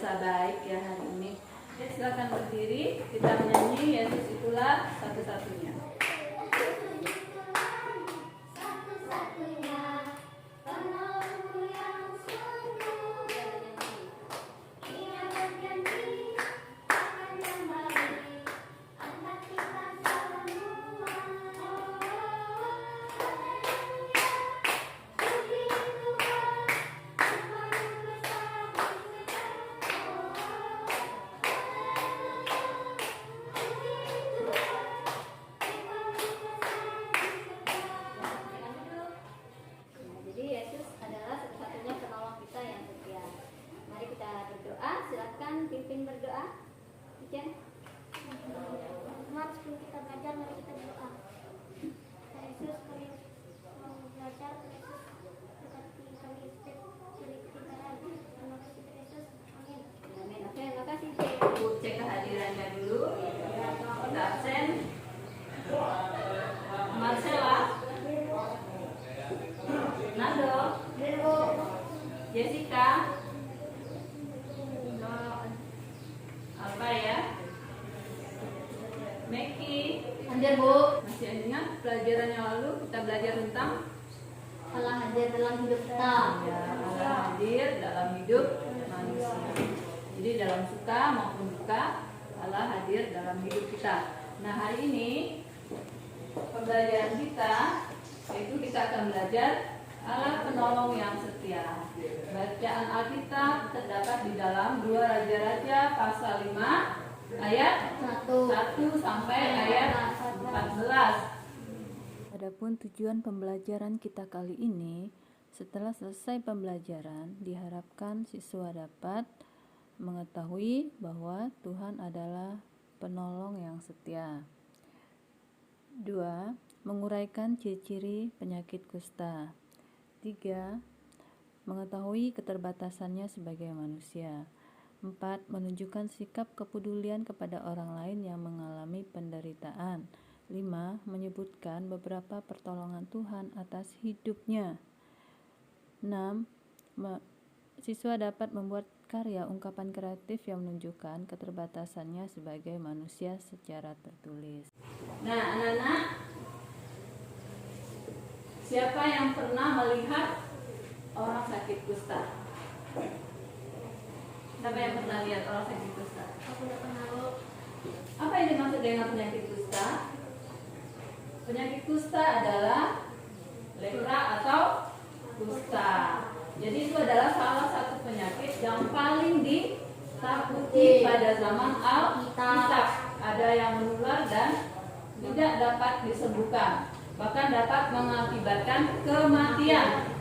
biasa baik ya hari ini. Oke, silakan berdiri, kita menyanyi Yesus itulah satu-satunya. Silakan pimpin berdoa. Ijen. Mari sebelum kita belajar, mari kita berdoa. Yesus, kami mau belajar. Yesus, berkati kami dari kebenaran. Terima kasih Yesus. Amin. Amin. Oke, terima kasih. Bu, cek kehadirannya dulu. Kita absen. Marcella, Nando, Jessica, apa ya? Meki. Hadir, Bu. Masih ingat pelajaran yang lalu kita belajar tentang Allah hadir dalam hidup kita. ya, Allah hadir dalam hidup manusia. Jadi dalam suka maupun duka Allah hadir dalam hidup kita. Nah, hari ini pembelajaran kita yaitu kita akan belajar Allah penolong yang setia. Bacaan Alkitab terdapat di dalam 2 Raja-Raja pasal 5 ayat 1 sampai ayat 14. Adapun tujuan pembelajaran kita kali ini, setelah selesai pembelajaran, diharapkan siswa dapat mengetahui bahwa Tuhan adalah penolong yang setia. 2. Menguraikan ciri-ciri penyakit kusta. 3. Mengetahui keterbatasannya sebagai manusia. 4. Menunjukkan sikap kepedulian kepada orang lain yang mengalami penderitaan. 5. Menyebutkan beberapa pertolongan Tuhan atas hidupnya. 6. Siswa dapat membuat karya ungkapan kreatif yang menunjukkan keterbatasannya sebagai manusia secara tertulis. Nah, anak-anak, siapa yang pernah melihat orang sakit kusta? Siapa yang pernah lihat orang sakit kusta? Aku udah pernah lo. Apa yang dimaksud dengan penyakit kusta? Penyakit kusta adalah lepra atau kusta. Jadi itu adalah salah satu penyakit yang paling ditakuti pada zaman Alkitab. Ada yang menular dan tidak dapat disembuhkan, bahkan dapat mengakibatkan kematian.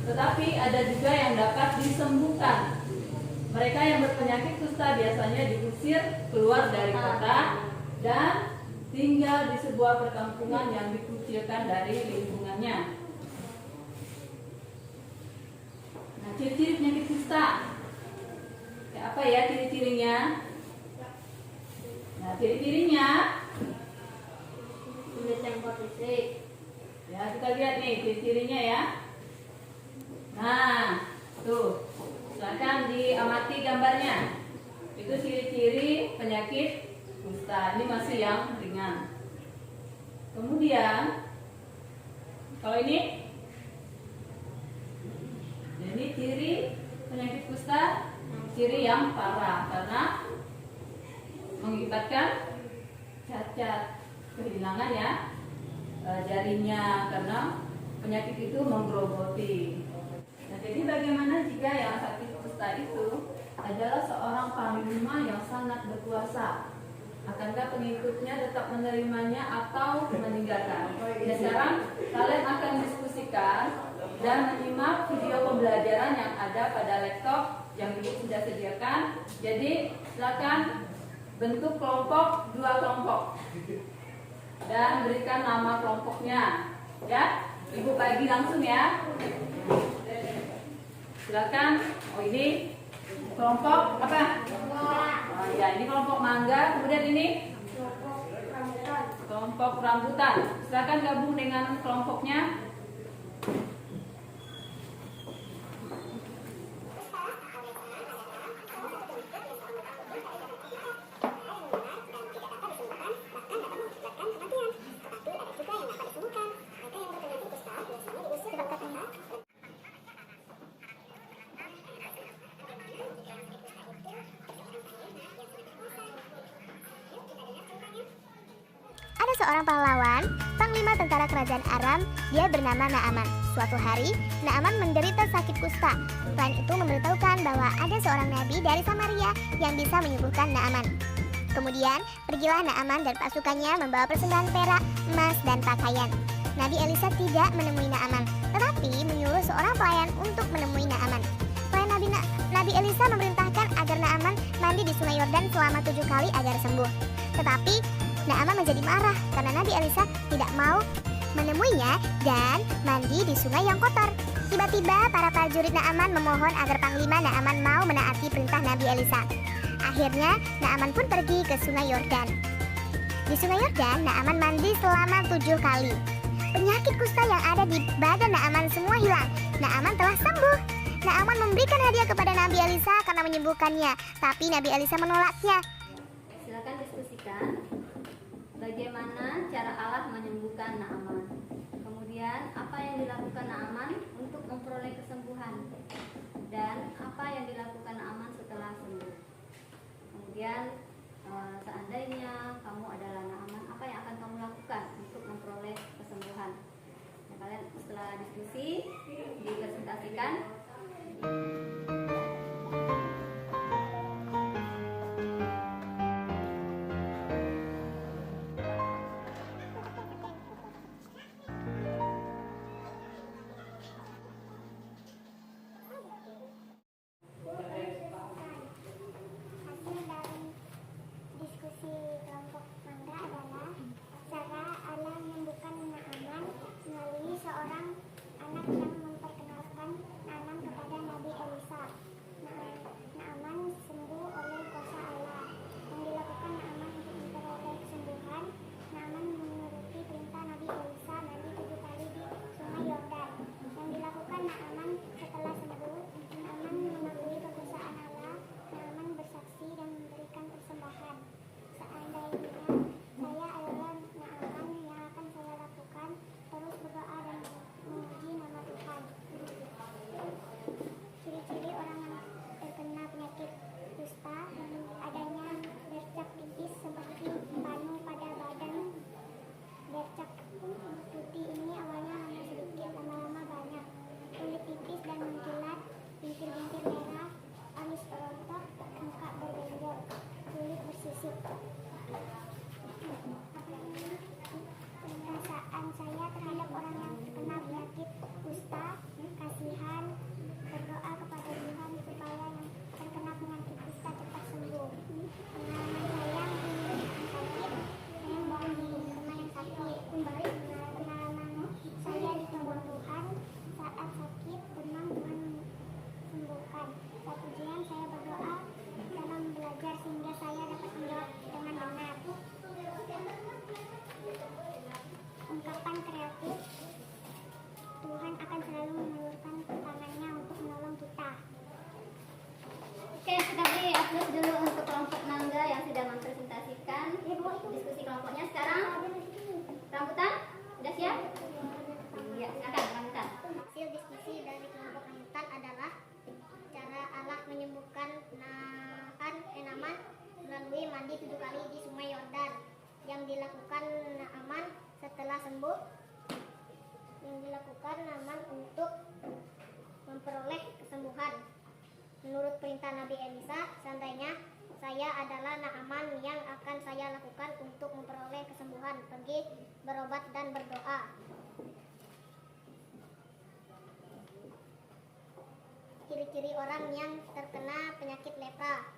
Tetapi ada juga yang dapat disembuhkan. Mereka yang berpenyakit kusta biasanya diusir keluar dari kota dan tinggal di sebuah perkampungan yang dikucilkan dari lingkungannya. Nah, ciri-ciri penyakit kusta. Kayak apa ya ciri-cirinya? Nah, ciri-cirinya Kulit yang kotisik. ya, kita lihat nih ciri-cirinya ya. Nah, tuh. Silakan diamati gambarnya. Itu ciri-ciri penyakit kusta. Ini masih yang ringan. Kemudian kalau ini ciri penyakit kusta, ciri yang parah karena mengakibatkan cacat, kehilangan ya jarinya karena penyakit itu menggerogoti. Nah, jadi bagaimana jika yang sakit kusta itu adalah seorang panglima yang sangat berkuasa? Akankah pengikutnya tetap menerimanya atau meninggalkan? Ya, sekarang kalian akan diskusikan dan menyimak video pembelajaran yang ada pada laptop yang ibu sudah sediakan. Jadi silakan bentuk kelompok 2 kelompok dan berikan nama kelompoknya. Ya, ibu bagi langsung ya. Silakan. Oh, ini kelompok apa? Oh, ya, ini kelompok mangga. Kemudian ini kelompok rambutan. Silakan gabung dengan kelompoknya. seorang pahlawan, panglima tentara kerajaan Aram, dia bernama Naaman. Suatu hari, Naaman menderita sakit kusta. Tuhan itu memberitahukan bahwa ada seorang nabi dari Samaria yang bisa menyembuhkan Naaman. Kemudian, pergilah Naaman dan pasukannya membawa persembahan perak, emas, dan pakaian. Nabi Elisa tidak menemui Naaman, tetapi menyuruh seorang pelayan untuk menemui Naaman. Pelayan Nabi Elisa memerintahkan agar Naaman mandi di sungai Yordan selama 7 kali agar sembuh. Tetapi Naaman menjadi marah karena Nabi Elisa tidak mau menemuinya dan mandi di sungai yang kotor. Tiba-tiba para prajurit Naaman memohon agar panglima Naaman mau menaati perintah Nabi Elisa. Akhirnya Naaman pun pergi ke sungai Yordan. Di sungai Yordan, Naaman mandi selama 7 kali. Penyakit kusta yang ada di badan Naaman semua hilang. Naaman telah sembuh. Naaman memberikan hadiah kepada Nabi Elisa karena menyembuhkannya, tapi Nabi Elisa menolaknya. Silakan diskusikan bagaimana cara Allah menyembuhkan Naaman. Kemudian apa yang dilakukan Naaman untuk memperoleh kesembuhan dan apa yang dilakukan Naaman setelah sembuh. Kemudian seandainya kamu adalah Naaman, apa yang akan kamu lakukan untuk memperoleh kesembuhan? Nah, kalian setelah diskusi dipresentasikan. Hasil dari diskusi kelompok mangga adalah cara Allah menyembuhkan Naaman melalui seorang anak yang memperkenalkan Naaman kepada Nabi Elisa. Naaman sembuh oleh kuasa Allah. Yang dilakukan Naaman untuk memperoleh kesembuhan, Naaman menuruti perintah Nabi Elisa mandi 7 kali di sungai Yordan. Yang dilakukan Naaman setelah sembuh, Naaman mengakui kekuasaan Allah. Naaman bersaksi dan memberikan persembahan. Seandainya saya adalah Naaman, yang akan saya lakukan terus berdoa dan memuji nama Tuhan. Ciri-ciri orang yang terkena penyakit kusta adanya bercak tipis seperti panu pada badan. Bercak putih ini awalnya hanya sedikit, lama-lama banyak. Kulit tipis dan mengkilat, bintil-bintil merah, alis rontok, muka berbenjol, kulit bersisik. Perasaan saya terhadap orang yang terkena penyakit kusta, kasihan, berdoa kepada Tuhan supaya yang terkena penyakit kusta cepat sembuh. Pengalaman saya menyembuhkan sakit, saya membawa di rumah yang sakit. Pengalaman saya ditolong Tuhan saat sakit, tenang Tuhan sembuhkan. Saat ujian saya berdoa dalam belajar sehingga saya dapat menjawab dengan benar. Ungkapan kreatif, Tuhan akan selalu mengulurkan tangannya untuk menolong kita. Oke, sudah di-upload dulu untuk kelompok mangga yang sudah mempresentasikan diskusi kelompoknya. Sekarang rambutan sudah siap? Iya, silakan rambutan. Hasil diskusi dari kelompok rambutan adalah cara Allah menyembuhkan Naaman melalui mandi 7 kali di sungai Yordan. Yang dilakukan Naaman setelah sembuh, yang dilakukan Naaman untuk memperoleh kesembuhan. Menurut perintah Nabi Elisa, seandainya saya adalah Naaman, yang akan saya lakukan untuk memperoleh kesembuhan, pergi berobat dan berdoa. Ciri-ciri orang yang terkena penyakit lepra,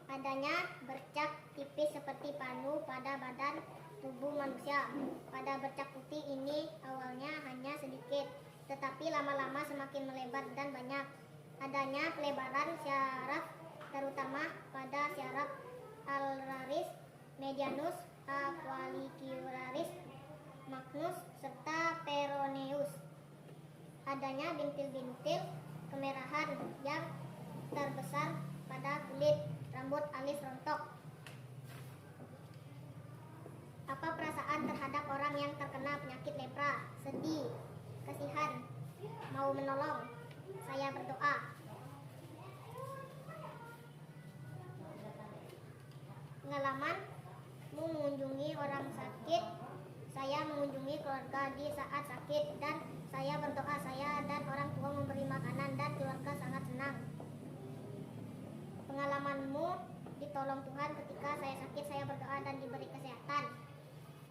adanya bercak tipis seperti panu pada badan tubuh manusia. Pada bercak putih ini awalnya hanya sedikit, tetapi lama-lama semakin melebar dan banyak. Adanya pelebaran syaraf, terutama pada syaraf alraris, medianus, aqualicularis, magnus, serta peroneus. Adanya bintil-bintil kemerahan yang terbesar pada kulit, rambut, alis rontok. Apa perasaan terhadap orang yang terkena penyakit lepra? Sedih, kasihan, mau menolong. Saya berdoa. Pengalaman mengunjungi orang sakit Saya mengunjungi keluarga di saat sakit dan saya berdoa, saya dan orang tua memberi makanan dan keluarga sangat senang. Pengalamanmu ditolong Tuhan ketika saya sakit, saya berdoa dan diberi kesehatan.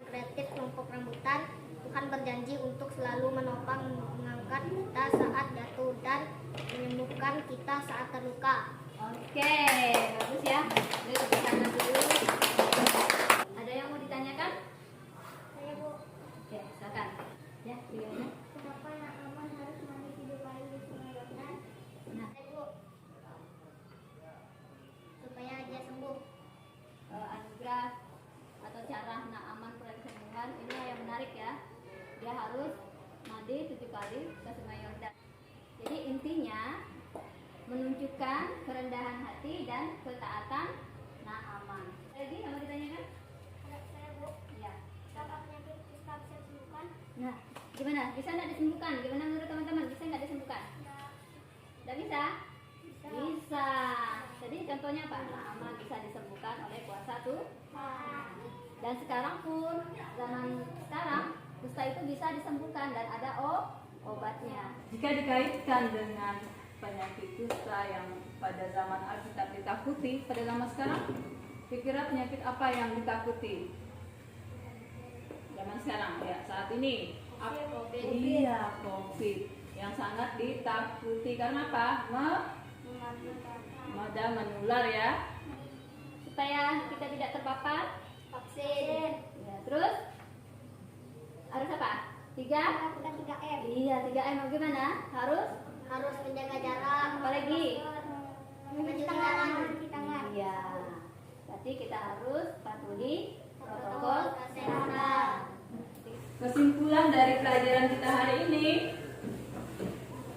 Kreatif kelompok rambutan, Tuhan berjanji untuk selalu menopang, mengangkat kita saat jatuh dan menyembuhkan kita saat terluka. Oke, bagus ya. Jadi tepuk tangan dulu. Ada yang mau ditanyakan? Saya Bu, Oke, silakan. Ya, gimana? kenapa Naaman harus mandi 7 kali di Sungai Yordan? Nah, Saya Bu, supaya dia sembuh. anugerah atau cara Naaman proyek kesembuhan ini yang menarik ya. Dia harus mandi 7 kali ke Sungai Yordan. Jadi intinya menunjukkan kerendahan hati dan ketaatan Naaman. Lagi yang mau ditanyakan? Saya Bu, Ya. apakah penyakit kusta bisa disembuhkan? Nah, gimana? Bisa nggak disembuhkan? Gimana menurut teman-teman? Bisa nggak disembuhkan? Nggak bisa? Bisa. Jadi contohnya apa? Naaman bisa disembuhkan oleh kuasa Tuhan. Dan sekarang pun zaman sekarang kusta itu bisa disembuhkan dan ada obatnya. Jika dikaitkan dengan penyakit kusta yang pada zaman Alkitab ditakuti, pada zaman sekarang, kira-kira penyakit apa yang ditakuti? Zaman sekarang, ya saat ini. COVID. Iya, COVID yang sangat ditakuti karena apa? Mudah menular ya. Supaya kita tidak terpapar Vaksin. ya, terus harus apa? 3? Bukan 3M. Iya, 3M gimana? Harus Harus menjaga jarak. apa lagi? Mencuci tangan. Iya. Berarti kita harus patuhi protokol kesehatan. Kesimpulan dari pelajaran kita hari ini,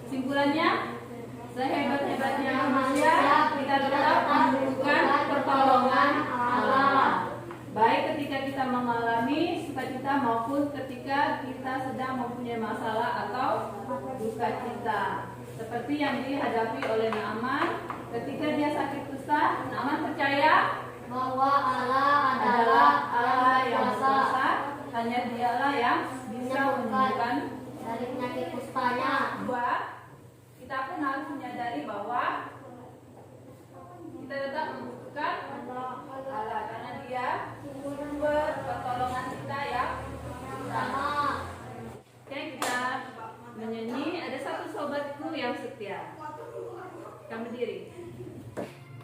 kesimpulannya, sehebat-hebatnya manusia, kita tetap membutuhkan pertolongan Allah. Baik ketika kita mengalami sukacita maupun ketika kita sedang mempunyai masalah atau duka cita. Seperti yang dihadapi oleh Naaman ketika dia sakit kusta, Naaman percaya Bahwa Allah adalah Allah yang berkuasa, hanya dialah yang bisa menyembuhkan. dari penyakit kustanya. Dua, kita pun harus menyadari bahwa kita tetap membutuhkan Allah karena Dia sumber pertolongan kita yang utama. Oke, kita menyanyi. Ada satu sobatku yang setia. Kami berdiri.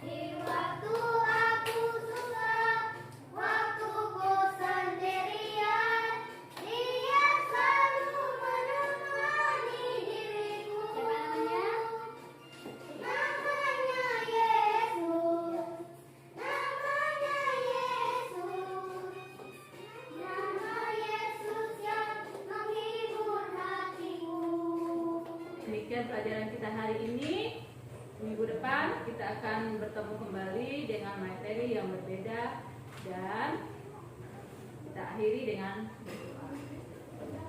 Di waktu aku susah, waktu bosan sendirian, Dia selalu menemani diriku. Siapa namanya? Namanya Yesus, namanya Yesus, nama Yesus yang menghibur hatiku. Demikian pelajaran kita hari ini. Minggu depan kita akan bertemu kembali dengan materi yang berbeda dan kita akhiri dengan berdoa.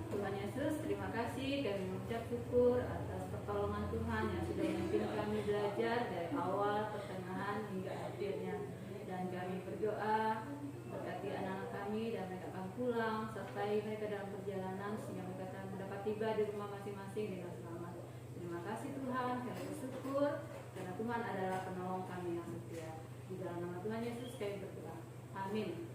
Tuhan Yesus, terima kasih, kami mengucap syukur atas pertolongan Tuhan yang sudah membimbing kami belajar dari awal, pertengahan hingga akhirnya. Dan kami berdoa berkati anak-anak kami dan mereka akan pulang, sertai mereka dalam perjalanan sehingga mereka dapat tiba di rumah masing-masing dengan selamat. Terima kasih Tuhan, kami bersyukur karena Tuhan adalah penolong kami yang setia. Di dalam nama Tuhan Yesus kami berdoa. Amin.